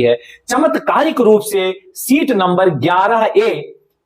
है। चमत्कारिक रूप से सीट नंबर 11A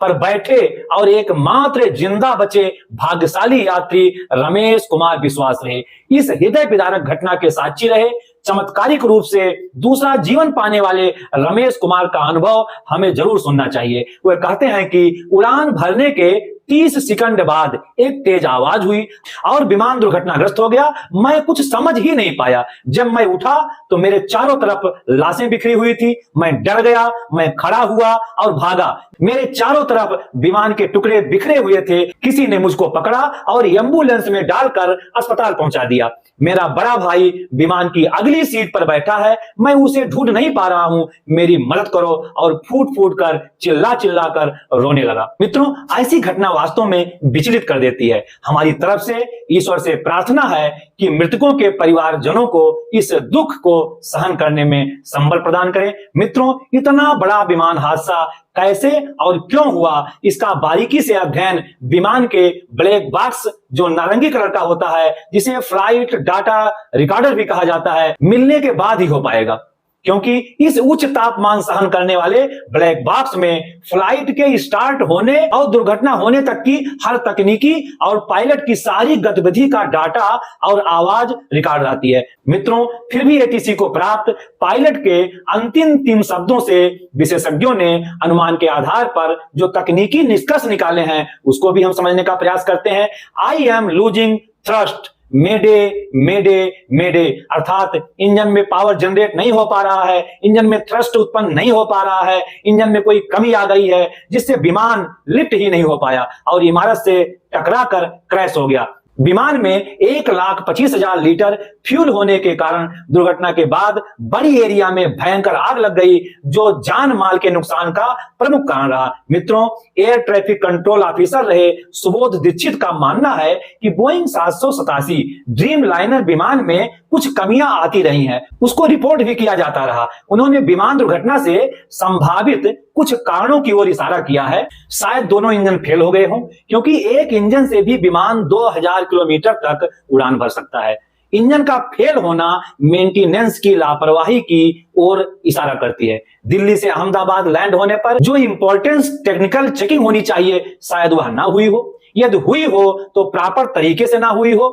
पर बैठे और एकमात्र जिंदा बचे भाग्यशाली यात्री रमेश कुमार विश्वास रहे। इस हृदय विदारक घटना के साक्षी रहे। चमत्कारिक रूप से दूसरा जीवन पाने वाले रमेश कुमार का अनुभव हमें जरूर सुनना चाहिए। वे कहते हैं कि उड़ान भरने के 30 सेकंड बाद एक तेज आवाज हुई और विमान दुर्घटनाग्रस्त हो गया। मैं कुछ समझ ही नहीं पाया। जब मैं उठा तो मेरे चारों तरफ लाशें बिखरी हुई थी। मैं डर गया, मैं खड़ा हुआ और भागा। मेरे चारों तरफ विमान के टुकड़े बिखरे हुए थे। किसी ने मुझको पकड़ा और एम्बुलेंस में डालकर अस्पताल पहुंचा दिया। मेरा बड़ा भाई विमान की अगली सीट पर बैठा है। मैं उसे ढूंढ नहीं पा रहा हूं। मेरी मदद करो। और फूट फूट कर चिल्ला चिल्ला कर रोने लगा। मित्रों, ऐसी घटना वास्तव में विचलित कर देती है। हमारी तरफ से ईश्वर से प्रार्थना है कि मृतकों के परिवारजनों को इस दुख को सहन करने में संबल प्रदान करें। मित्रों, इतना बड़ा विमान हादसा कैसे और क्यों हुआ, इसका बारीकी से अध्ययन विमान के ब्लैक बॉक्स जो नारंगी कलर का होता है, जिसे फ्लाइट डाटा रिकॉर्डर भी कहा जाता है, मिलने के बाद ही हो पाएगा। क्योंकि इस उच्च तापमान सहन करने वाले ब्लैक बॉक्स में फ्लाइट के स्टार्ट होने और दुर्घटना होने तक की हर तकनीकी और पायलट की सारी गतिविधि का डाटा और आवाज रिकॉर्ड रहती है। मित्रों, फिर भी एटीसी को प्राप्त पायलट के अंतिम 3 शब्दों से विशेषज्ञों ने अनुमान के आधार पर जो तकनीकी निष्कर्ष निकाले हैं उसको भी हम समझने का प्रयास करते हैं। आई एम लूजिंग थ्रस्ट, मेडे मेडे मेडे, अर्थात इंजन में पावर जनरेट नहीं हो पा रहा है, इंजन में थ्रस्ट उत्पन्न नहीं हो पा रहा है, इंजन में कोई कमी आ गई है जिससे विमान लिफ्ट ही नहीं हो पाया और इमारत से टकरा कर क्रैश हो गया। विमान में 1,25,000 लीटर फ्यूल होने के कारण दुर्घटना के बाद बड़ी एरिया में भयंकर आग लग गई, जो जान माल के नुकसान का प्रमुख कारण रहा। मित्रों, एयर ट्रैफिक कंट्रोल ऑफिसर रहे सुबोध दीक्षित का मानना है कि बोइंग 787 ड्रीम लाइनर विमान में कुछ कमियां आती रही हैं, उसको रिपोर्ट भी किया जाता रहा। उन्होंने विमान दुर्घटना से संभावित कुछ कारणों की ओर इशारा किया है। शायद दोनों इंजन फेल हो गए हों, क्योंकि एक इंजन से भी विमान 2000 किलोमीटर तक उड़ान भर सकता है। इंजन का फेल होना मेंटेनेंस की लापरवाही की ओर इशारा करती है। दिल्ली से अहमदाबाद लैंड होने पर जो इंपॉर्टेंस टेक्निकल चेकिंग होनी चाहिए, शायद वह ना हुई हो। यदि हुई हो तो प्रॉपर तरीके से ना हुई हो,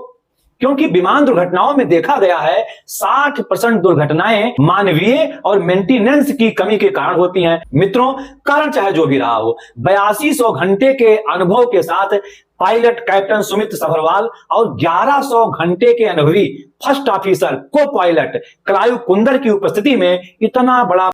क्योंकि विमान दुर्घटनाओं में देखा गया है 60% दुर्घटनाएं मानवीय और मेंटेनेंस की कमी के कारण होती हैं। मित्रों, कारण चाहे जो भी रहा हो, 8200 घंटे के अनुभव के साथ पायलट कैप्टन सुमित सभरवाल और 1100 घंटे के अनुभवी फर्स्ट ऑफिसर को पायलट क्लायु कुंदर की उपस्थिति में इतना बड़ा